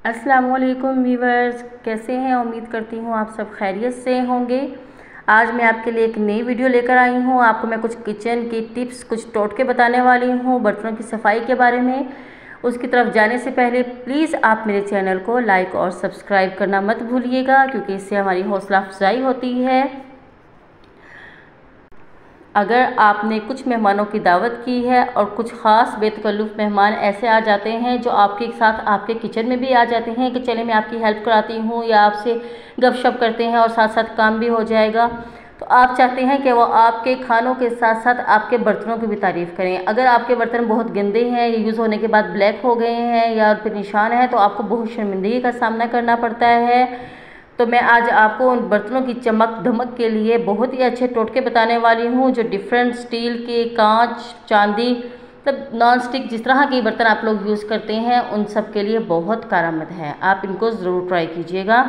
अस्सलामुअलैकुम व्यूवर्स, कैसे हैं। उम्मीद करती हूँ आप सब खैरियत से होंगे। आज मैं आपके लिए एक नई वीडियो लेकर आई हूँ। आपको मैं कुछ किचन की टिप्स, कुछ टोटके बताने वाली हूँ बर्तनों की सफाई के बारे में। उसकी तरफ जाने से पहले प्लीज़ आप मेरे चैनल को लाइक और सब्सक्राइब करना मत भूलिएगा, क्योंकि इससे हमारी हौसला अफजाई होती है। अगर आपने कुछ मेहमानों की दावत की है और कुछ ख़ास बेतकल्लुफ़ मेहमान ऐसे आ जाते हैं जो आपके साथ आपके किचन में भी आ जाते हैं कि चले मैं आपकी हेल्प कराती हूँ या आपसे गपशप करते हैं और साथ साथ काम भी हो जाएगा, तो आप चाहते हैं कि वो आपके खानों के साथ साथ आपके बर्तनों की भी तारीफ़ करें। अगर आपके बर्तन बहुत गंदे हैं या यूज़ होने के बाद ब्लैक हो गए हैं या फिर निशान है, तो आपको बहुत शर्मिंदगी का सामना करना पड़ता है। तो मैं आज आपको उन बर्तनों की चमक धमक के लिए बहुत ही अच्छे टोटके बताने वाली हूँ, जो डिफरेंट स्टील के, कांच, चांदी, मतलब नॉन स्टिक जिस तरह के बर्तन आप लोग यूज़ करते हैं उन सब के लिए बहुत कारआमद है। आप इनको ज़रूर ट्राई कीजिएगा।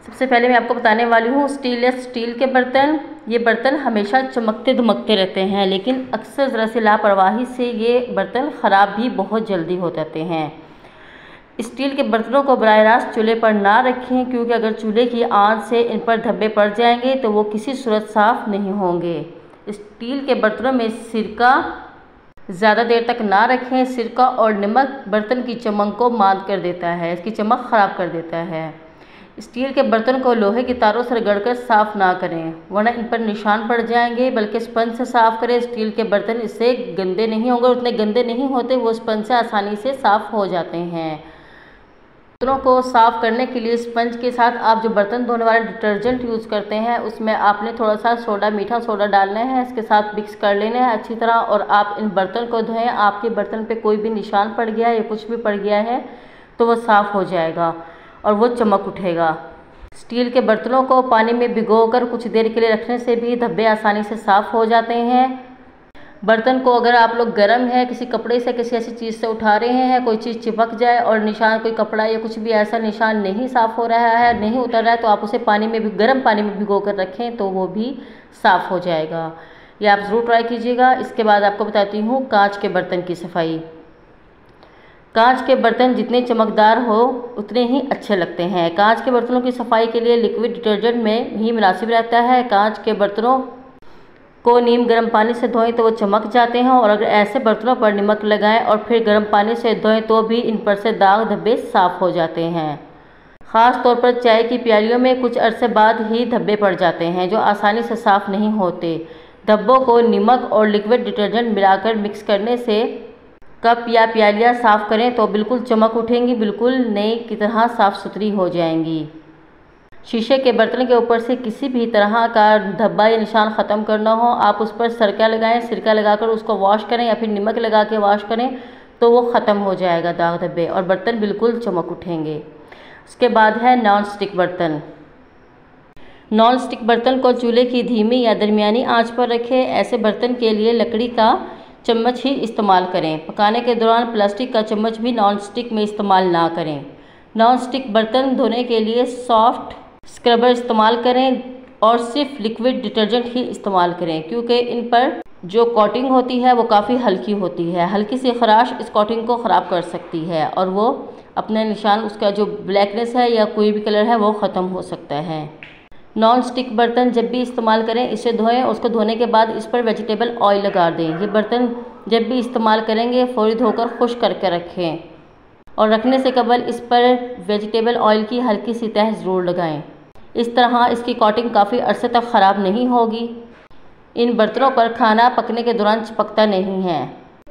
सबसे पहले मैं आपको बताने वाली हूँ स्टेनलेस स्टील के बर्तन। ये बर्तन हमेशा चमकते धमकते रहते हैं, लेकिन अक्सर ज़रा सी लापरवाही से ये बर्तन ख़राब भी बहुत जल्दी हो जाते हैं। स्टील के बर्तनों को बराह रास्त चूल्हे पर ना रखें, क्योंकि अगर चूल्हे की आंच से इन पर धब्बे पड़ जाएंगे तो वो किसी सूरत साफ़ नहीं होंगे। स्टील के बर्तनों में सिरका ज़्यादा देर तक ना रखें। सिरका और नमक बर्तन की चमक को मांद कर देता है, इसकी चमक ख़राब कर देता है। स्टील के बर्तन को लोहे की तारों से रगड़कर साफ़ ना करें, वरना इन पर निशान पड़ जाएंगे, बल्कि स्पंज से साफ़ करें। स्टील के बर्तन इससे गंदे नहीं होंगे, उतने गंदे नहीं होते, वो स्पंज से आसानी से साफ़ हो जाते हैं। बर्तनों को साफ़ करने के लिए स्पंज के साथ आप जो बर्तन धोने वाले डिटर्जेंट यूज़ करते हैं उसमें आपने थोड़ा सा सोडा, मीठा सोडा डालना है, इसके साथ मिक्स कर लेना है अच्छी तरह, और आप इन बर्तन को धोएं। आपके बर्तन पे कोई भी निशान पड़ गया है या कुछ भी पड़ गया है तो वो साफ़ हो जाएगा और वो चमक उठेगा। स्टील के बर्तनों को पानी में भिगोकर कुछ देर के लिए रखने से भी धब्बे आसानी से साफ़ हो जाते हैं। बर्तन को अगर आप लोग गर्म है, किसी कपड़े से, किसी ऐसी चीज़ से उठा रहे हैं, कोई चीज़ चिपक जाए और निशान, कोई कपड़ा या कुछ भी ऐसा निशान नहीं साफ़ हो रहा है, नहीं उतर रहा है, तो आप उसे पानी में भी, गर्म पानी में भिगो कर रखें तो वो भी साफ़ हो जाएगा। ये आप ज़रूर ट्राई कीजिएगा। इसके बाद आपको बताती हूँ कांच के बर्तन की सफाई। कांच के बर्तन जितने चमकदार हो उतने ही अच्छे लगते हैं। कांच के बर्तनों की सफाई के लिए लिक्विड डिटर्जेंट में ही मुनासिब रहता है। कांच के बर्तनों को नीम गर्म पानी से धोएं तो वो चमक जाते हैं, और अगर ऐसे बर्तनों पर नमक लगाएं और फिर गर्म पानी से धोएं तो भी इन पर से दाग धब्बे साफ़ हो जाते हैं। ख़ास तौर पर चाय की प्यालियों में कुछ अरसे बाद ही धब्बे पड़ जाते हैं जो आसानी से साफ़ नहीं होते। धब्बों को नमक और लिक्विड डिटर्जेंट मिलाकर मिक्स करने से कप या प्यालियाँ साफ़ करें तो बिल्कुल चमक उठेंगी, बिल्कुल नई की तरह साफ़ सुथरी हो जाएंगी। शीशे के बर्तन के ऊपर से किसी भी तरह का धब्बा या निशान ख़त्म करना हो, आप उस पर सिरका लगाएं। सिरका लगाकर उसको वॉश करें या फिर नमक लगा के वॉश करें तो वो ख़त्म हो जाएगा दाग धब्बे, और बर्तन बिल्कुल चमक उठेंगे। उसके बाद है नॉन स्टिक बर्तन। नॉन स्टिक बर्तन को चूल्हे की धीमी या दरमियानी आंच पर रखें। ऐसे बर्तन के लिए लकड़ी का चम्मच ही इस्तेमाल करें। पकाने के दौरान प्लास्टिक का चम्मच भी नॉन स्टिक में इस्तेमाल ना करें। नॉन स्टिक बर्तन धोने के लिए सॉफ्ट स्क्रबर इस्तेमाल करें और सिर्फ लिक्विड डिटर्जेंट ही इस्तेमाल करें, क्योंकि इन पर जो कोटिंग होती है वो काफ़ी हल्की होती है। हल्की सी खराश इस कोटिंग को ख़राब कर सकती है और वो अपने निशान, उसका जो ब्लैकनेस है या कोई भी कलर है वो ख़त्म हो सकता है। नॉन स्टिक बर्तन जब भी इस्तेमाल करें इसे धोएं, उसको धोने के बाद इस पर वेजिटेबल ऑयल लगा दें। ये बर्तन जब भी इस्तेमाल करेंगे फ़ौरी धोकर खुश्क करके रखें, और रखने से कबल इस पर वेजिटेबल ऑयल की हल्की सी तह ज़रूर लगाएं। इस तरह इसकी कोटिंग काफ़ी अरसे तक ख़राब नहीं होगी। इन बर्तनों पर खाना पकने के दौरान चिपकता नहीं है,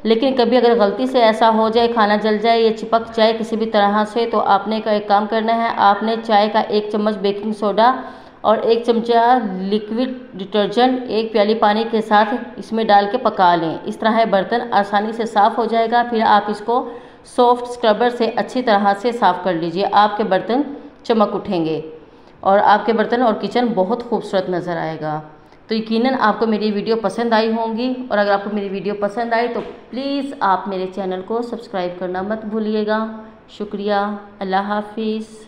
लेकिन कभी अगर गलती से ऐसा हो जाए, खाना जल जाए या चिपक जाए किसी भी तरह से, तो आपने का एक काम करना है। आपने चाय का 1 चम्मच बेकिंग सोडा और 1 चमचा लिक्विड डिटर्जेंट 1 प्याली पानी के साथ इसमें डाल के पका लें। इस तरह बर्तन आसानी से साफ़ हो जाएगा। फिर आप इसको सॉफ्ट स्क्रबर से अच्छी तरह से साफ़ कर लीजिए। आपके बर्तन चमक उठेंगे और आपके बर्तन और किचन बहुत खूबसूरत नज़र आएगा। तो यकीनन आपको मेरी वीडियो पसंद आई होंगी, और अगर आपको मेरी वीडियो पसंद आई तो प्लीज़ आप मेरे चैनल को सब्सक्राइब करना मत भूलिएगा। शुक्रिया। अल्लाह हाफिज़।